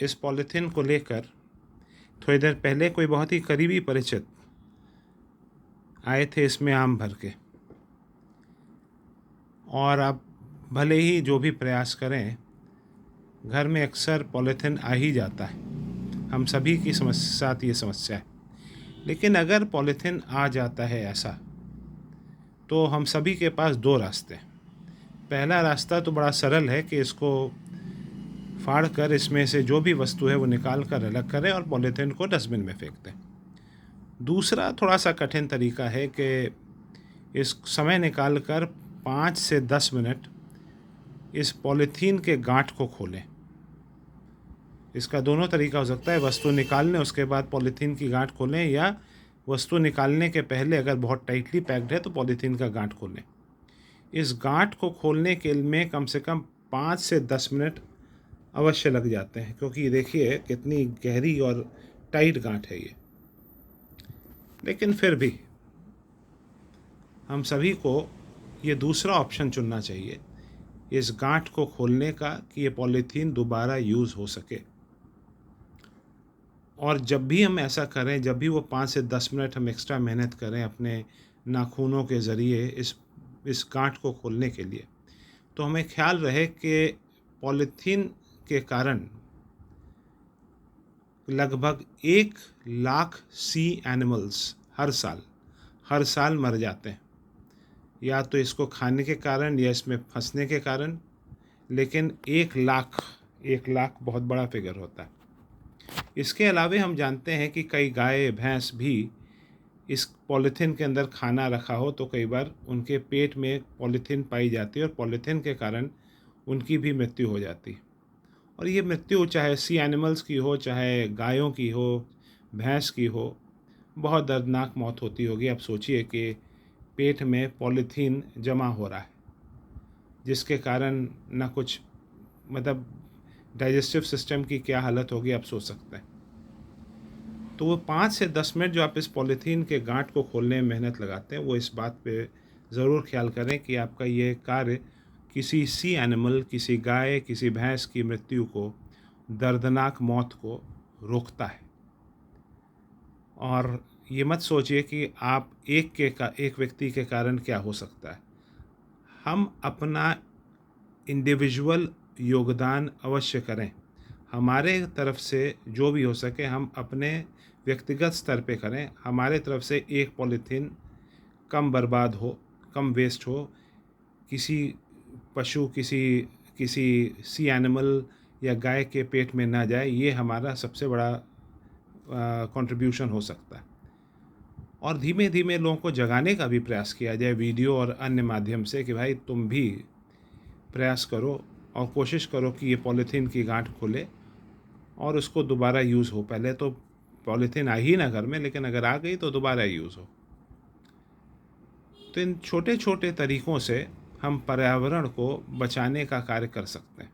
इस पॉलीथीन को लेकर थोड़ी देर पहले कोई बहुत ही करीबी परिचित आए थे इसमें आम भर के, और आप भले ही जो भी प्रयास करें, घर में अक्सर पॉलीथीन आ ही जाता है। हम सभी की साथ ये समस्या है। लेकिन अगर पॉलीथीन आ जाता है ऐसा, तो हम सभी के पास दो रास्ते हैं। पहला रास्ता तो बड़ा सरल है कि इसको फाड़ कर इसमें से जो भी वस्तु है वो निकाल कर अलग करें और पॉलीथीन को डस्टबिन में फेंक दें। दूसरा थोड़ा सा कठिन तरीका है कि इस समय निकाल कर 5 से 10 मिनट इस पॉलीथीन के गांठ को खोलें। इसका दोनों तरीका हो सकता है, वस्तु निकालने उसके बाद पॉलीथीन की गांठ खोलें, या वस्तु निकालने के पहले अगर बहुत टाइटली पैक्ड है तो पॉलीथीन का गांठ खोलें। इस गांठ को खोलने के में कम से कम 5 से 10 मिनट अवश्य लग जाते हैं, क्योंकि देखिए कितनी गहरी और टाइट गांठ है ये। लेकिन फिर भी हम सभी को ये दूसरा ऑप्शन चुनना चाहिए, इस गांठ को खोलने का, कि ये पॉलीथीन दोबारा यूज़ हो सके। और जब भी हम ऐसा करें, जब भी वो 5 से 10 मिनट हम एक्स्ट्रा मेहनत करें अपने नाखूनों के ज़रिए इस गांठ को खोलने के लिए, तो हमें ख्याल रहे कि पॉलीथीन के कारण लगभग 1 लाख सी एनिमल्स हर साल मर जाते हैं, या तो इसको खाने के कारण या इसमें फंसने के कारण। लेकिन 1 लाख बहुत बड़ा फिगर होता है। इसके अलावे हम जानते हैं कि कई गाय भैंस भी इस पॉलीथीन के अंदर खाना रखा हो तो कई बार उनके पेट में पॉलीथीन पाई जाती है और पॉलीथीन के कारण उनकी भी मृत्यु हो जाती है। और ये मृत्यु चाहे सी एनिमल्स की हो, चाहे गायों की हो, भैंस की हो, बहुत दर्दनाक मौत होती होगी। आप सोचिए कि पेट में पॉलीथीन जमा हो रहा है, जिसके कारण ना कुछ मतलब डाइजेस्टिव सिस्टम की क्या हालत होगी आप सोच सकते हैं। तो वो 5 से 10 मिनट जो आप इस पॉलीथीन के गांठ को खोलने में मेहनत लगाते हैं, वो इस बात पे ज़रूर ख्याल करें कि आपका ये कार्य किसी सी एनिमल, किसी गाय, किसी भैंस की मृत्यु को, दर्दनाक मौत को रोकता है। और ये मत सोचिए कि आप एक व्यक्ति के कारण क्या हो सकता है। हम अपना इंडिविजुअल योगदान अवश्य करें। हमारे तरफ से जो भी हो सके हम अपने व्यक्तिगत स्तर पे करें। हमारे तरफ से एक पॉलीथीन कम बर्बाद हो, कम वेस्ट हो, किसी पशु, किसी सी एनिमल या गाय के पेट में ना जाए। ये हमारा सबसे बड़ा कंट्रीब्यूशन हो सकता है। और धीमे धीमे लोगों को जगाने का भी प्रयास किया जाए वीडियो और अन्य माध्यम से, कि भाई तुम भी प्रयास करो और कोशिश करो कि ये पॉलीथीन की गांठ खुले और उसको दोबारा यूज़ हो। पहले तो पॉलीथीन आ ही ना घर में, लेकिन अगर आ गई तो दोबारा यूज़ हो। तो इन छोटे छोटे तरीक़ों से हम पर्यावरण को बचाने का कार्य कर सकते हैं।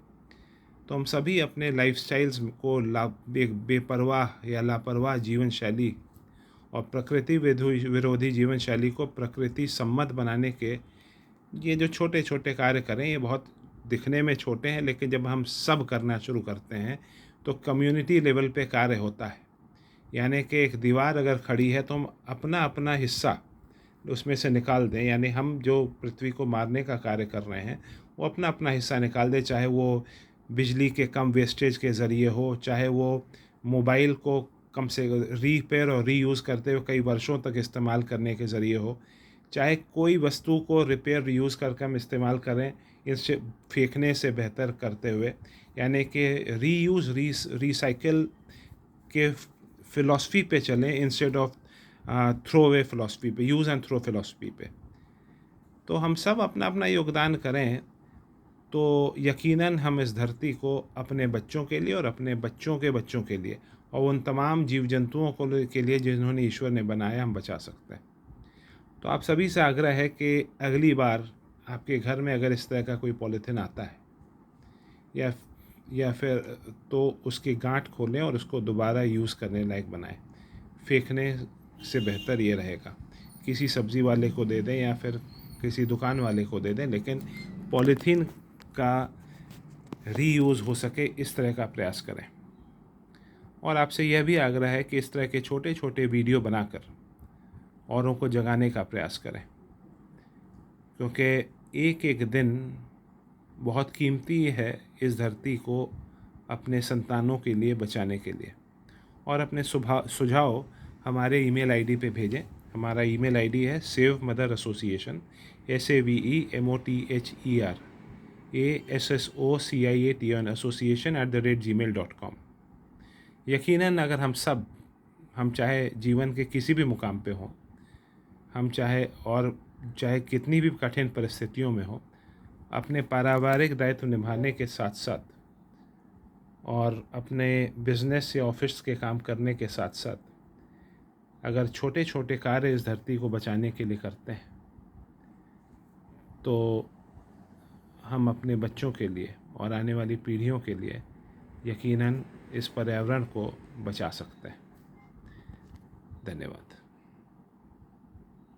तो हम सभी अपने लाइफस्टाइल्स को बेपरवाह या लापरवाह जीवन शैली और प्रकृति विरोधी जीवन शैली को प्रकृति सम्मत बनाने के ये जो छोटे छोटे कार्य करें। ये बहुत दिखने में छोटे हैं, लेकिन जब हम सब करना शुरू करते हैं तो कम्युनिटी लेवल पे कार्य होता है। यानी कि एक दीवार अगर खड़ी है तो हम अपना अपना हिस्सा उसमें से निकाल दें। यानी हम जो पृथ्वी को मारने का कार्य कर रहे हैं वो अपना अपना हिस्सा निकाल दें, चाहे वो बिजली के कम वेस्टेज के ज़रिए हो, चाहे वो मोबाइल को कम से रिपेयर और रीयूज़ करते हुए कई वर्षों तक इस्तेमाल करने के ज़रिए हो, चाहे कोई वस्तु को रिपेयर रीयूज़ करके हम इस्तेमाल करें इससे फेंकने से बेहतर करते हुए। यानी कि रीयूज़ रिसाइकिल के फ़िलॉसफी पे चलें instead of throw away philosophy पे, यूज़ एंड थ्रो फ़िलॉसफी पे। तो हम सब अपना अपना योगदान करें तो यकीनन हम इस धरती को अपने बच्चों के लिए और अपने बच्चों के बच्चों के लिए और उन तमाम जीव जंतुओं के लिए जिन्होंने ईश्वर ने बनाया, हम बचा सकते हैं। तो आप सभी से आग्रह है कि अगली बार आपके घर में अगर इस तरह का कोई पॉलीथीन आता है या फिर तो उसकी गांठ खोलें और उसको दोबारा यूज़ करने लायक बनाएं। फेंकने से बेहतर ये रहेगा किसी सब्ज़ी वाले को दे दें या फिर किसी दुकान वाले को दे दें, लेकिन पॉलीथीन का रीयूज़ हो सके इस तरह का प्रयास करें। और आपसे यह भी आग्रह है कि इस तरह के छोटे छोटे वीडियो बनाकर औरों को जगाने का प्रयास करें, क्योंकि एक एक दिन बहुत कीमती है इस धरती को अपने संतानों के लिए बचाने के लिए। और अपने सुझाव हमारे ईमेल आईडी पे भेजें। हमारा ईमेल आईडी है save mother association, SAVEMOTHER ASSOCIATION@gmail.com। यकीनन अगर हम चाहे जीवन के किसी भी मुकाम पे हों, हम चाहे कितनी भी कठिन परिस्थितियों में हों, अपने पारिवारिक दायित्व निभाने के साथ साथ और अपने बिजनेस या ऑफिस के काम करने के साथ साथ अगर छोटे छोटे कार्य इस धरती को बचाने के लिए करते हैं, तो हम अपने बच्चों के लिए और आने वाली पीढ़ियों के लिए यकीनन इस पर्यावरण को बचा सकते हैं। धन्यवाद।